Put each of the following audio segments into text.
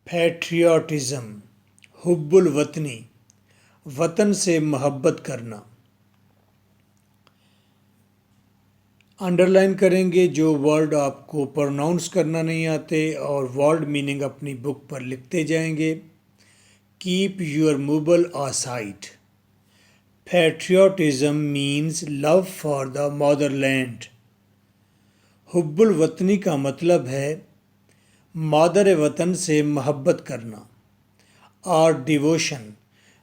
پیٹریاٹزم، حب الوطنی، وطن سے محبت کرنا۔ انڈر لائن کریں گے جو ورڈ آپ کو پروناؤنس کرنا نہیں آتے اور ورڈ میننگ اپنی بک پر لکھتے جائیں گے۔ Keep your mobile aside. Patriotism means love for the motherland. حب الوطنی کا مطلب ہے مادر وطن سے محبت کرنا اور ڈیووشن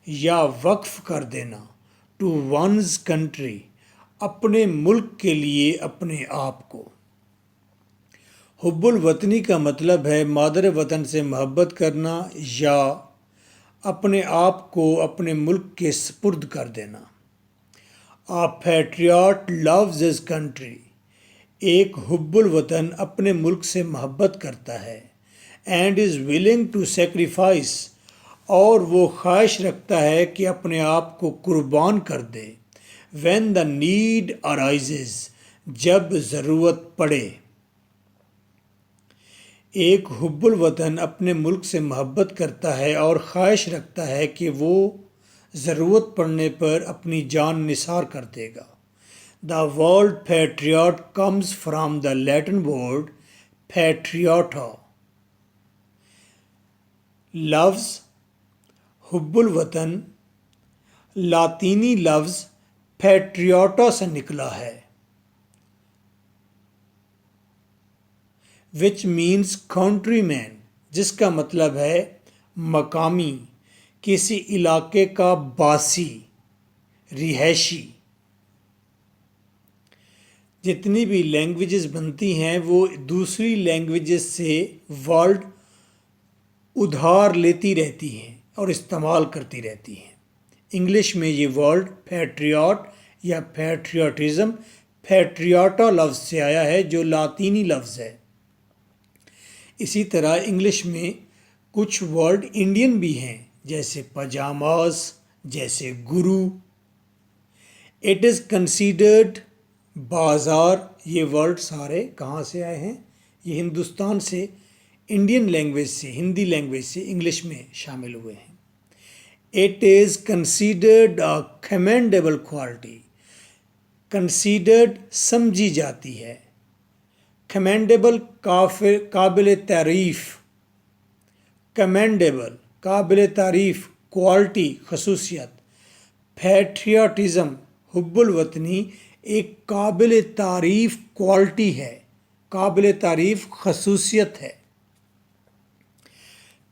یا وقف کر دینا ٹو ونز کنٹری، اپنے ملک کے لیے اپنے آپ کو۔ حب الوطنی کا مطلب ہے مادر وطن سے محبت کرنا یا اپنے آپ کو اپنے ملک کے سپرد کر دینا۔ A patriot loves his country۔ ایک حب الوطن اپنے ملک سے محبت کرتا ہے and is willing to sacrifice، اور وہ خواہش رکھتا ہے کہ اپنے آپ کو قربان کر دے when the need arises، جب ضرورت پڑے۔ ایک حب الوطن اپنے ملک سے محبت کرتا ہے اور خواہش رکھتا ہے کہ وہ ضرورت پڑنے پر اپنی جان نثار کر دے گا۔ The word patriot comes from the Latin word patriota۔ لفظ حب الوطن لاطینی لفظ پیٹریوٹا سے نکلا ہے which means countryman، جس کا مطلب ہے مقامی، کسی علاقے کا باسی، رہائشی۔ جتنی بھی لینگویجز بنتی ہیں وہ دوسری لینگویجز سے ورڈ ادھار لیتی رہتی ہیں اور استعمال کرتی رہتی ہیں۔ انگلش میں یہ ورڈ پیٹریوٹ یا پیٹریوٹزم پیٹریوٹا لفظ سے آیا ہے جو لاطینی لفظ ہے۔ اسی طرح انگلش میں کچھ ورڈ انڈین بھی ہیں جیسے پجاماز، جیسے گرو۔ اٹ از کنسیڈرڈ، بازار، یہ ورڈ سارے کہاں سے آئے ہیں؟ یہ ہندوستان سے، انڈین لینگویج سے، ہندی لینگویج سے انگلش میں شامل ہوئے ہیں۔ It is considered a commendable quality. Considered سمجھی جاتی ہے، کمینڈیبل قابل تعریف، کمینڈیبل قابل تعریف، کوالٹی خصوصیت۔ پیٹریاٹزم حب الوطنی ایک قابل تعریف کوالٹی ہے، قابل تعریف خصوصیت ہے۔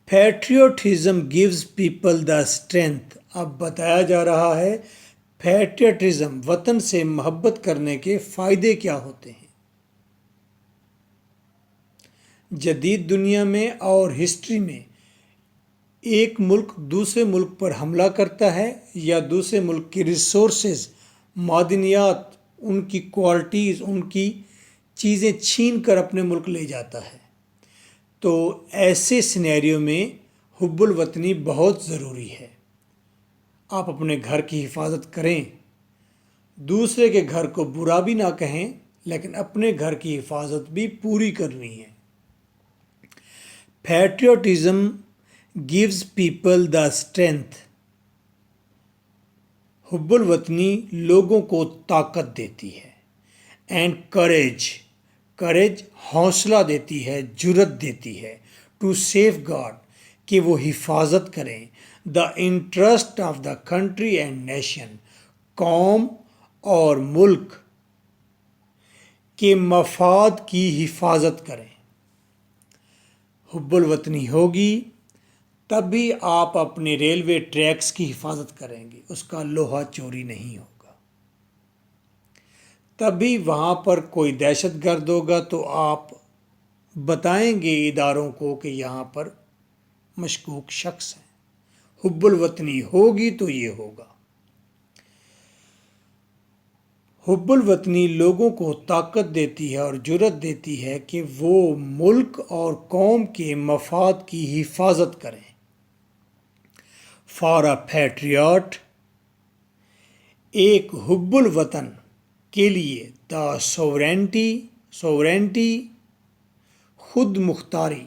Patriotism gives people the strength۔ اب بتایا جا رہا ہے پیٹریوٹزم وطن سے محبت کرنے کے فائدے کیا ہوتے ہیں۔ جدید دنیا میں اور ہسٹری میں ایک ملک دوسرے ملک پر حملہ کرتا ہے یا دوسرے ملک کی ریسورسز، معدنیات، ان کی کوالٹیز، ان کی چیزیں چھین کر اپنے ملک لے جاتا ہے۔ تو ایسے سینیریو میں حب الوطنی بہت ضروری ہے۔ آپ اپنے گھر کی حفاظت کریں، دوسرے کے گھر کو برا بھی نہ کہیں، لیکن اپنے گھر کی حفاظت بھی پوری کرنی ہے۔ Patriotism gives people the strength۔ حب الوطنی لوگوں کو طاقت دیتی ہے۔ اینڈ courage حوصلہ دیتی ہے، جرأت دیتی ہے۔ ٹو سیف گارڈ، کہ وہ حفاظت کریں۔ The interest of the country and nation, قوم اور ملک کے مفاد کی حفاظت کریں۔ حب الوطنی ہوگی تبھی آپ اپنے ریلوے ٹریکس کی حفاظت کریں گے، اس کا لوہا چوری نہیں ہوگا۔ تبھی وہاں پر کوئی دہشت گرد ہوگا تو آپ بتائیں گے اداروں کو کہ یہاں پر مشکوک شخص ہیں۔ حب الوطنی ہوگی تو یہ ہوگا۔ حب الوطنی لوگوں کو طاقت دیتی ہے اور جرأت دیتی ہے کہ وہ ملک اور قوم کے مفاد کی حفاظت کریں۔ فار اے پیٹریوٹ، ایک حب الوطن کے لیے، دا سوورینٹی خود مختاری،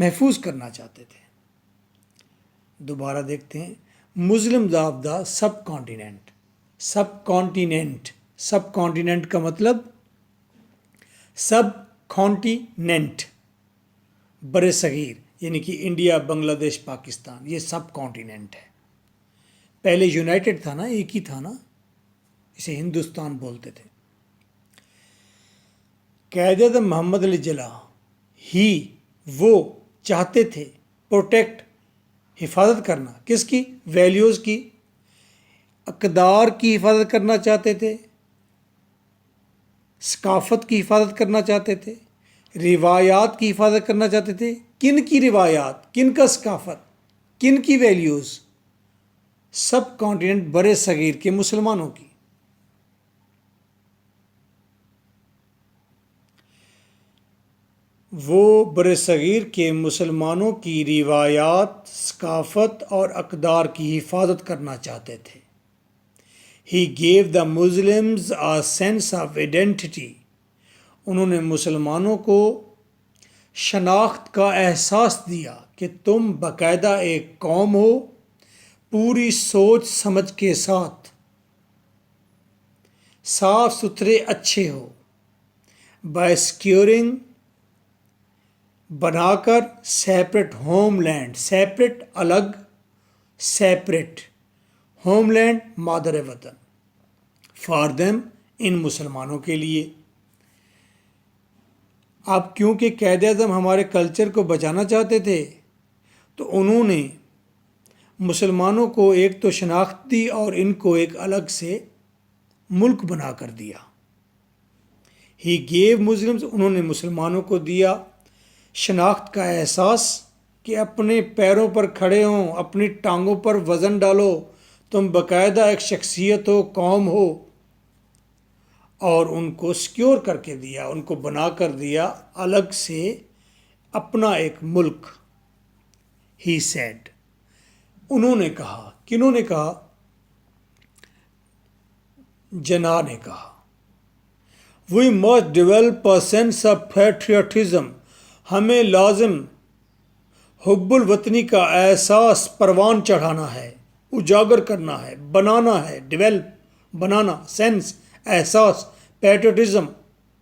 محفوظ کرنا چاہتے تھے۔ دوبارہ دیکھتے ہیں، Muslims of the sub continent. Sub continent کا مطلب سب کانٹیننٹ، بر صغیر، یعنی کہ انڈیا، بنگلہ دیش، پاکستان، یہ سب کانٹیننٹ ہے۔ پہلے یونائٹڈ تھا نا، ایک ہی تھا نا، اسے ہندوستان بولتے تھے۔ قائد اعظم محمد علی جناح وہ چاہتے تھے پروٹیکٹ، حفاظت کرنا، کس کی؟ ویلیوز کی، اقدار کی حفاظت کرنا چاہتے تھے، ثقافت کی حفاظت کرنا چاہتے تھے، روایات کی حفاظت کرنا چاہتے تھے۔ کن کی روایات، کن کا ثقافت، کن کی ویلیوز؟ سب کانٹیننٹ بر صغیر کے مسلمانوں کی۔ وہ بر صغیر کے مسلمانوں کی روایات، ثقافت اور اقدار کی حفاظت کرنا چاہتے تھے۔ He gave the Muslims a sense of identity. انہوں نے مسلمانوں کو شناخت کا احساس دیا کہ تم باقاعدہ ایک قوم ہو، پوری سوچ سمجھ کے ساتھ، صاف ستھرے، اچھے ہو۔ By securing، بنا کر، سیپریٹ ہوم لینڈ، سیپریٹ الگ، سیپریٹ ہوم لینڈ مادر وطن، فار دیم، ان مسلمانوں کے لیے۔ اب کیونکہ قائد اعظم ہمارے کلچر کو بچانا چاہتے تھے تو انہوں نے مسلمانوں کو ایک تو شناخت دی اور ان کو ایک الگ سے ملک بنا کر دیا۔ ہی گیو مسلمز، انہوں نے مسلمانوں کو دیا شناخت کا احساس کہ اپنے پیروں پر کھڑے ہوں، اپنی ٹانگوں پر وزن ڈالو، تم باقاعدہ ایک شخصیت ہو، قوم ہو، اور ان کو سیکیور کر کے دیا، ان کو بنا کر دیا الگ سے اپنا ایک ملک۔ ہی سیڈ، انہوں نے کہا، کنہوں نے کہا؟ جناح نے کہا، we must develop a sense of patriotism, ہمیں لازم حب الوطنی کا احساس پروان چڑھانا ہے، اجاگر کرنا ہے، بنانا ہے، ڈیولپ، بنانا، سینس، احساس، پیٹریوٹزم،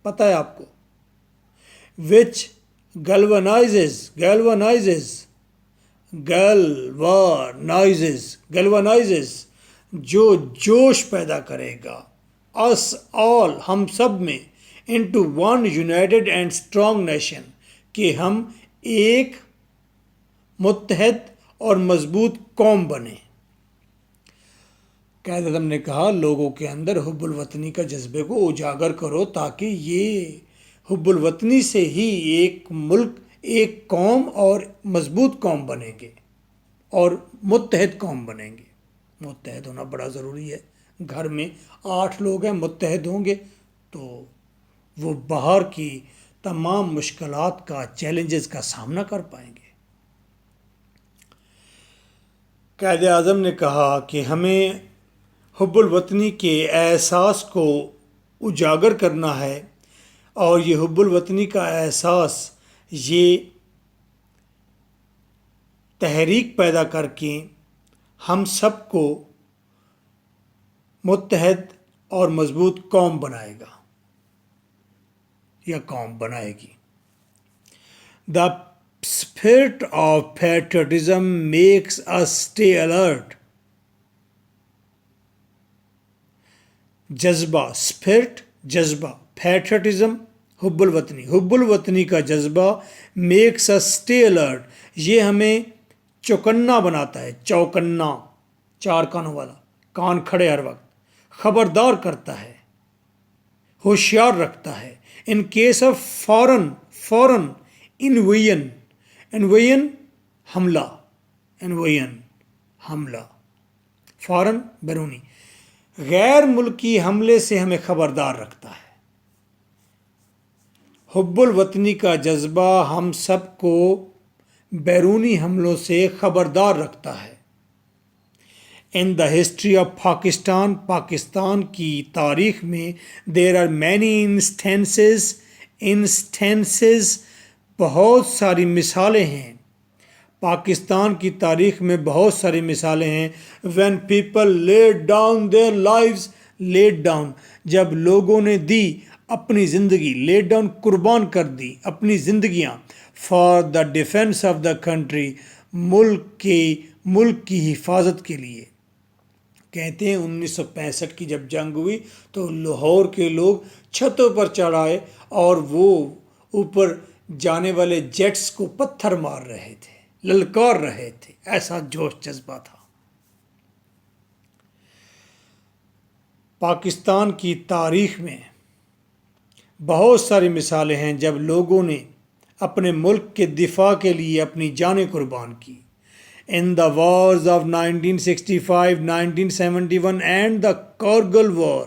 پتہ ہے آپ کو، وچ galvanizes، جو جوش پیدا کرے گا، us all، ہم سب میں، into one united and strong nation، کہ ہم ایک متحد اور مضبوط قوم بنیں۔ قائد اعظم نے کہا لوگوں کے اندر حب الوطنی کا جذبے کو اجاگر کرو تاکہ یہ حب الوطنی سے ہی ایک ملک، ایک قوم اور مضبوط قوم بنیں گے اور متحد قوم بنیں گے۔ متحد ہونا بڑا ضروری ہے۔ گھر میں 8 لوگ ہیں، متحد ہوں گے تو وہ باہر کی تمام مشکلات کا، چیلنجز کا سامنا کر پائیں گے۔ قائد اعظم نے کہا کہ ہمیں حب الوطنی کے احساس کو اجاگر کرنا ہے، اور یہ حب الوطنی کا احساس یہ تحریک پیدا کر کے ہم سب کو متحد اور مضبوط قوم بنائے گا یا قوم بنائے گی۔ The spirit of patriotism makes us stay alert۔ جذبہ، اسپرٹ، جذبہ، پیٹریوٹزم، حب الوطنی کا جذبہ، میکس us stay alert، یہ ہمیں چوکنا بناتا ہے، چوکنا، 4 کانوں والا، کان کھڑے ہر وقت، خبردار کرتا ہے، ہوشیار رکھتا ہے۔ In case of foreign invasion, حملہ، فورن بیرونی، غیر ملکی حملے سے ہمیں خبردار رکھتا ہے۔ حب الوطنی کا جذبہ ہم سب کو بیرونی حملوں سے خبردار رکھتا ہے۔ In the history of Pakistan کی تاریخ میں دیر آر مینی انسٹینسز بہت ساری مثالیں ہیں، پاکستان کی تاریخ میں بہت ساری مثالیں ہیں. When people laid down their lives, laid down جب لوگوں نے دی اپنی زندگی، لیڈ ڈاؤن قربان کر دی اپنی زندگیاں، for the defence of the country, ملک کی حفاظت کے لیے. کہتے ہیں 1965 کی جب جنگ ہوئی تو لاہور کے لوگ چھتوں پر چڑھ آئے اور وہ اوپر جانے والے جیٹس کو پتھر مار رہے تھے، للکار رہے تھے، ایسا جوش جذبہ تھا. پاکستان کی تاریخ میں بہت ساری مثالیں ہیں جب لوگوں نے اپنے ملک کے دفاع کے لیے اپنی جانیں قربان کی. In the wars of 1965, 1971 and the Kargil War،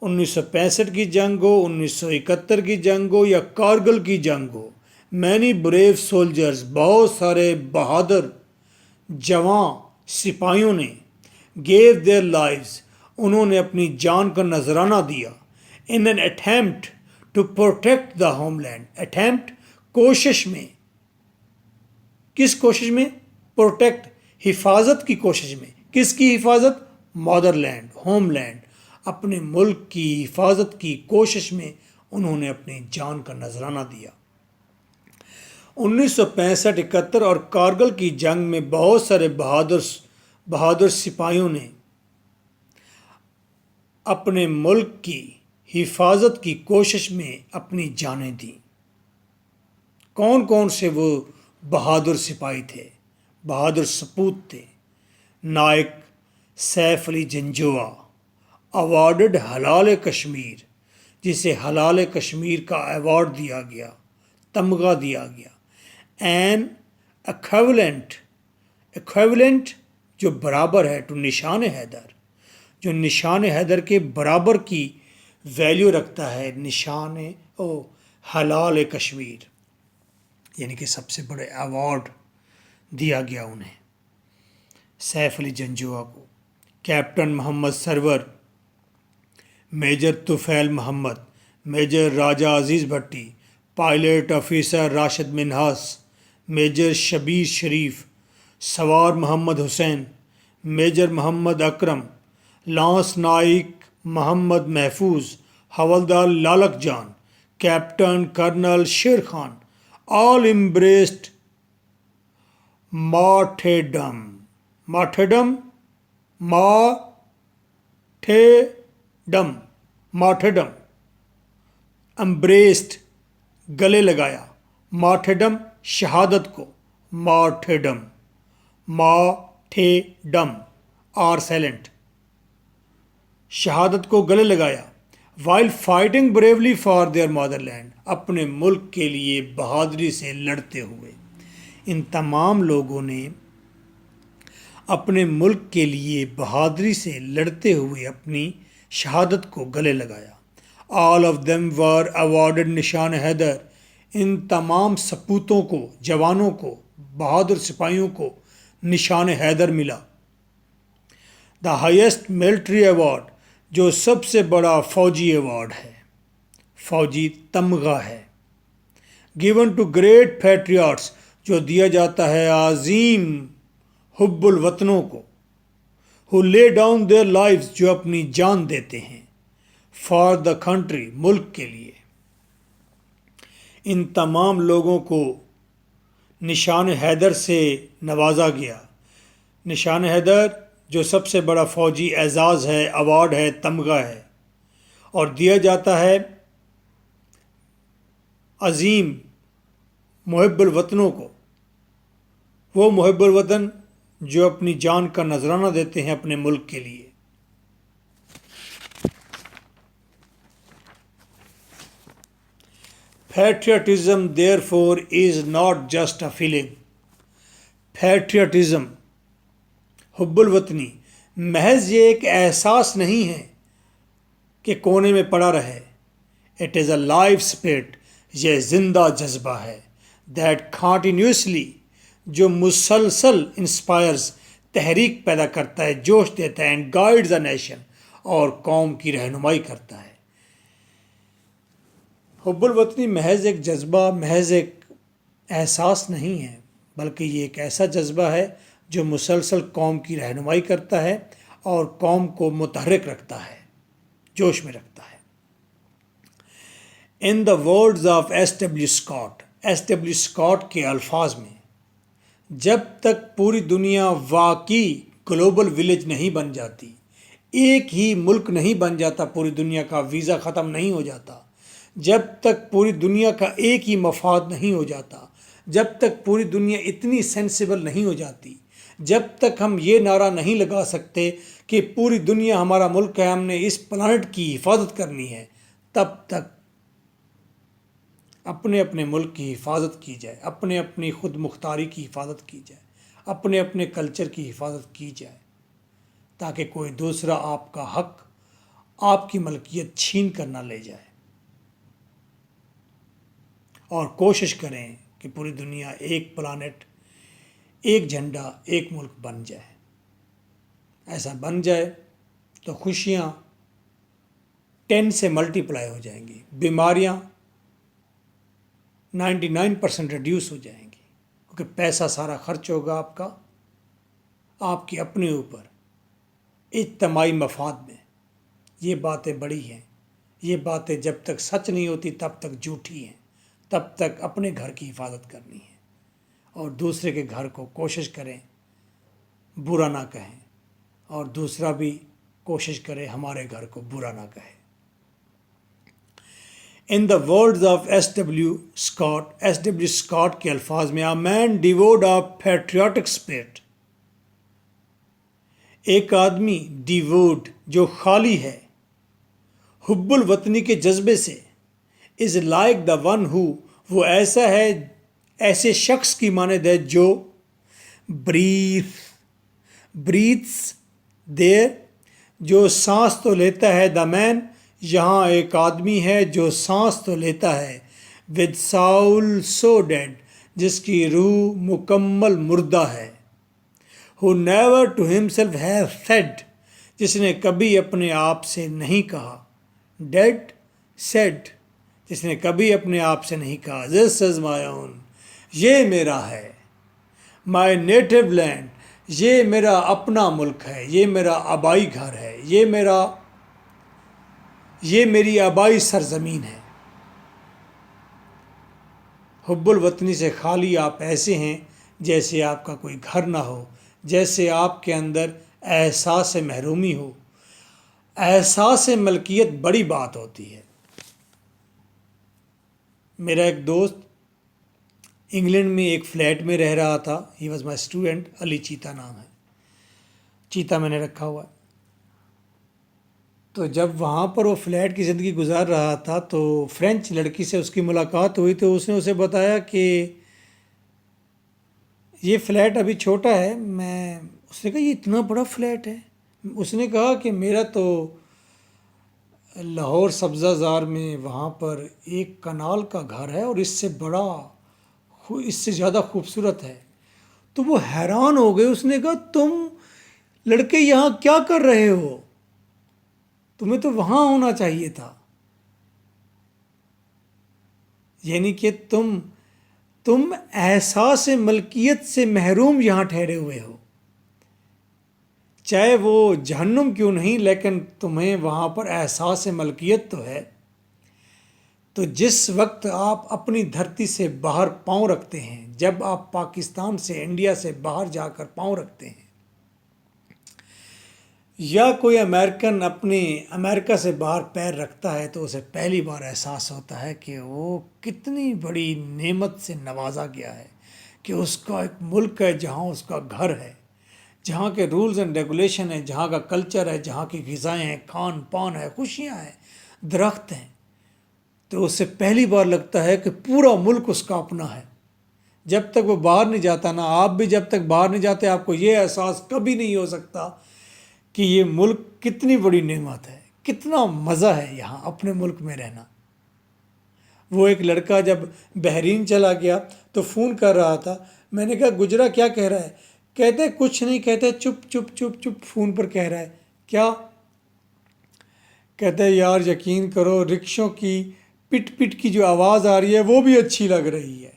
1965 کی جنگ ہو، 1971 کی جنگ ہو یا کارگل کی جنگ ہو، many brave soldiers، بہت سارے بہادر جواں سپاہیوں نے gave their lives، انہوں نے اپنی جان کا نذرانہ دیا. in an attempt to protect the homeland، attempt کوشش میں، کس کوشش میں؟ پروٹیکٹ، حفاظت کی کوشش میں. کس کی حفاظت؟ مادر لینڈ، ہوم لینڈ، اپنے ملک کی حفاظت کی کوشش میں انہوں نے اپنی جان کا نذرانہ دیا. 1965-71 اور کارگل کی جنگ میں بہت سارے بہادر سپاہیوں نے اپنے ملک کی حفاظت کی کوشش میں اپنی جانیں دیں. کون کون سے وہ بہادر سپاہی تھے، بہادر سپوت تھے؟ نائک سیف علی جنجوعہ، اوارڈڈ ہلال کشمیر، جسے ہلال کشمیر کا ایوارڈ دیا گیا، تمغہ دیا گیا. این ایکویولنٹ جو برابر ہے ٹو نشان حیدر، جو نشان حیدر کے برابر کی ویلیو رکھتا ہے، نشان ہلال کشمیر، یعنی کہ سب سے بڑے ایوارڈ دیا گیا انہیں، سیف علی جنجوعہ کو. Captain Muhammad Sarwar, major Tufail Muhammad, major Raja Aziz Bhatti, pilot officer Rashid Minhas, major Shabbir Sharif, sowar Muhammad Hussain, major Muhammad Akram, lance naik Muhammad Mahfuz, havildar لالک جان، captain colonel Sher Khan, all embraced martyrdom embraced گلے لگایا، martyrdom شہادت کو، martyrdom R silent، شہادت کو گلے لگایا. while fighting bravely for their motherland، اپنے ملک کے لیے بہادری سے لڑتے ہوئے. ان تمام لوگوں نے اپنے ملک کے لیے بہادری سے لڑتے ہوئے اپنی شہادت کو گلے لگایا. all of them were awarded نشان حیدر، ان تمام سپوتوں کو، جوانوں کو، بہادر سپاہیوں کو نشان حیدر ملا. the highest military award، جو سب سے بڑا فوجی ایوارڈ ہے، فوجی تمغہ ہے. given to great patriots، جو دیا جاتا ہے عظیم حب الوطنوں کو، who lay down their lives، جو اپنی جان دیتے ہیں، for the country، ملک کے لیے. ان تمام لوگوں کو نشان حیدر سے نوازا گیا. نشان حیدر جو سب سے بڑا فوجی اعزاز ہے، ایوارڈ ہے، تمغہ ہے، اور دیا جاتا ہے عظیم محب الوطنوں کو، وہ محب الوطن جو اپنی جان کا نذرانہ دیتے ہیں اپنے ملک کے لیے. Patriotism therefore is not just a feeling. Patriotism، حب الوطنی، محض یہ ایک احساس نہیں ہے کہ کونے میں پڑا رہے. It is a life spirit، یہ زندہ جذبہ ہے. That continuously، جو مسلسل inspires، تحریک پیدا کرتا ہے، جوش دیتا ہے، and guides a nation، اور قوم کی رہنمائی کرتا ہے. حب الوطنی محض ایک جذبہ، محض ایک احساس نہیں ہے، بلکہ یہ ایک ایسا جذبہ ہے جو مسلسل قوم کی رہنمائی کرتا ہے اور قوم کو متحرک رکھتا ہے، جوش میں رکھتا ہے۔ In the words of S W Scott کے الفاظ میں، جب تک پوری دنیا واقعی گلوبل ولیج نہیں بن جاتی، ایک ہی ملک نہیں بن جاتا، پوری دنیا کا ویزا ختم نہیں ہو جاتا، جب تک پوری دنیا کا ایک ہی مفاد نہیں ہو جاتا، جب تک پوری دنیا اتنی سینسیبل نہیں ہو جاتی، جب تک ہم یہ نعرہ نہیں لگا سکتے کہ پوری دنیا ہمارا ملک ہے، ہم نے اس پلانٹ کی حفاظت کرنی ہے، تب تک اپنے اپنے ملک کی حفاظت کی جائے، اپنے اپنی خود مختاری کی حفاظت کی جائے، اپنے اپنے کلچر کی حفاظت کی جائے، تاکہ کوئی دوسرا آپ کا حق، آپ کی ملکیت چھین کر نہ لے جائے۔ اور کوشش کریں کہ پوری دنیا ایک پلانٹ، ایک جھنڈا، ایک ملک بن جائے۔ ایسا بن جائے تو خوشیاں 10 سے ملٹی پلائی ہو جائیں گی، بیماریاں 99% ریڈیوس ہو جائیں گی، کیونکہ پیسہ سارا خرچ ہوگا آپ کے اپنے اوپر، اجتماعی مفاد میں۔ یہ باتیں بڑی ہیں، یہ باتیں جب تک سچ نہیں ہوتی تب تک جھوٹی ہیں، تب تک اپنے گھر کی حفاظت کرنی ہے، اور دوسرے کے گھر کو کوشش کریں برا نہ کہیں، اور دوسرا بھی کوشش کرے ہمارے گھر کو برا نہ کہے۔ In the words of S W Scott کے الفاظ میں، a man devoid of patriotic spirit, ایک آدمی ڈیووڈ جو خالی ہے حب الوطنی کے جذبے سے، از لائک دا ون ہو، وہ ایسا ہے، ایسے شخص کی مانند ہے جو بریتھس دیر، جو سانس تو لیتا ہے، دا مین، یہاں ایک آدمی ہے جو سانس تو لیتا ہے، ود ساؤل سو ڈیڈ، جس کی روح مکمل مردہ ہے، who never to himself has said، جس نے کبھی اپنے آپ سے نہیں کہا، ڈیڈ said، جس نے کبھی اپنے آپ سے نہیں کہا، this is my own، یہ میرا ہے، my native land، یہ میرا اپنا ملک ہے، یہ میرا آبائی گھر ہے، یہ میری آبائی سرزمین ہے۔ حب الوطنی سے خالی آپ ایسے ہیں جیسے آپ کا کوئی گھر نہ ہو، جیسے آپ کے اندر احساس محرومی ہو۔ احساس ملکیت بڑی بات ہوتی ہے۔ میرا ایک دوست انگلینڈ میں ایک فلیٹ میں رہ رہا تھا، ہی واز مائی اسٹوڈنٹ، علی چیتا نام ہے، چیتا میں نے رکھا ہوا ہے۔ تو جب وہاں پر وہ فلیٹ کی زندگی گزار رہا تھا تو فرینچ لڑکی سے اس کی ملاقات ہوئی، تو اس نے اسے بتایا کہ یہ فلیٹ ابھی چھوٹا ہے۔ اس نے کہا یہ اتنا بڑا فلیٹ ہے؟ اس نے کہا کہ میرا تو لاہور سبزہ زار میں وہاں پر ایک کنال کا گھر ہے، اور اس سے بڑا، اس سے زیادہ خوبصورت ہے۔ تو وہ حیران ہو گئے، اس نے کہا تم لڑکے یہاں کیا کر رہے ہو؟ تمہیں تو وہاں ہونا چاہیے تھا، یعنی کہ تم احساس ملکیت سے محروم یہاں ٹھہرے ہوئے ہو، چاہے وہ جہنم کیوں نہیں، لیکن تمہیں وہاں پر احساس ملکیت تو ہے۔ تو جس وقت آپ اپنی دھرتی سے باہر پاؤں رکھتے ہیں، جب آپ پاکستان سے، انڈیا سے باہر جا کر پاؤں رکھتے ہیں، یا کوئی امریکن اپنے امریکہ سے باہر پیر رکھتا ہے، تو اسے پہلی بار احساس ہوتا ہے کہ وہ کتنی بڑی نعمت سے نوازا گیا ہے، کہ اس کا ایک ملک ہے جہاں اس کا گھر ہے، جہاں کے رولز اینڈ ریگولیشن ہیں، جہاں کا کلچر ہے، جہاں کی غذائیں ہیں، کھان پان ہے، خوشیاں ہیں، درخت ہیں۔ تو اسے پہلی بار لگتا ہے کہ پورا ملک اس کا اپنا ہے۔ جب تک وہ باہر نہیں جاتا نا، آپ بھی جب تک باہر نہیں جاتے، آپ کو یہ احساس کبھی نہیں ہو سکتا کہ یہ ملک کتنی بڑی نعمت ہے، کتنا مزہ ہے یہاں اپنے ملک میں رہنا۔ وہ ایک لڑکا جب بحرین چلا گیا تو فون کر رہا تھا، میں نے کہا گجرا کیا کہہ رہا ہے؟ کہتے کچھ نہیں، کہتے چپ چپ چپ چپ، فون پر کہہ رہا ہے کیا؟ کہتے یار یقین کرو، رکشوں کی پٹ پٹ کی جو آواز آ رہی ہے وہ بھی اچھی لگ رہی ہے.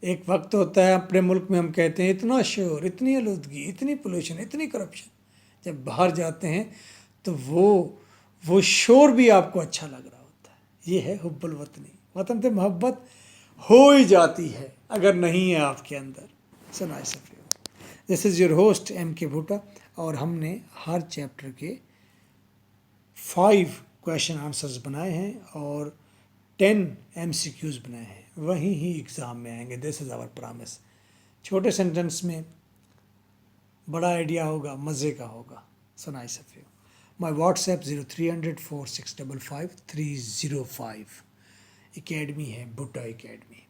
ایک وقت ہوتا ہے اپنے ملک میں ہم کہتے ہیں اتنا شور، اتنی آلودگی، اتنی پولوشن، اتنی کرپشن. جب باہر جاتے ہیں تو وہ شور بھی آپ کو اچھا لگ رہا ہوتا ہے. یہ ہے حب الوطنی. وطن سے محبت ہو ہی جاتی ہے اگر نہیں ہے آپ کے اندر. سنائے سفیو. دس از یور ہوسٹ ایم کے بھوٹا، اور ہم نے ہر چیپٹر کے 5 کویشچن آنسرز بنائے ہیں اور 10 MCQs بنائے ہیں. وہیں ہی ایگزام میں آئیں گے. دس از آور پرامس. چھوٹے سینٹنس میں بڑا آئیڈیا ہوگا، مزے کا ہوگا. سنائے سفیو. مائی واٹس ایپ 0300 4655 305. اکیڈمی ہے بھٹا اکیڈمی.